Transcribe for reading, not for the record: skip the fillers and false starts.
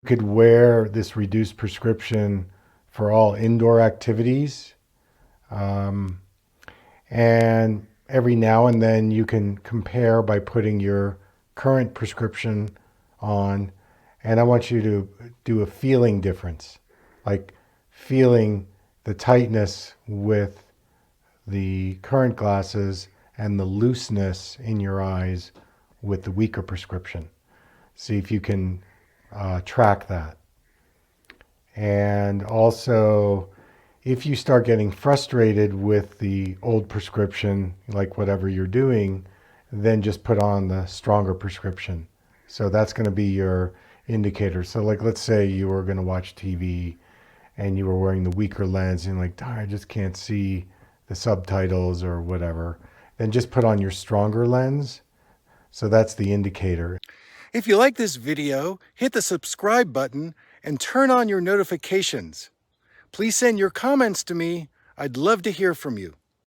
You could wear this reduced prescription for all indoor activities. Um, and every now and then you can compare by putting your current prescription on. And I want you to do a feeling difference, like feeling the tightness with the current glasses and the looseness in your eyes with the weaker prescription. See if you can track that. And also, if you start getting frustrated with the old prescription, like whatever you're doing, then just put on the stronger prescription. So that's going to be your indicator. So like, let's say you were going to watch TV and you were wearing the weaker lens and like, darn, I just can't see the subtitles or whatever. Then just put on your stronger lens. So that's the indicator. If you like this video, hit the subscribe button and turn on your notifications. Please send your comments to me. I'd love to hear from you.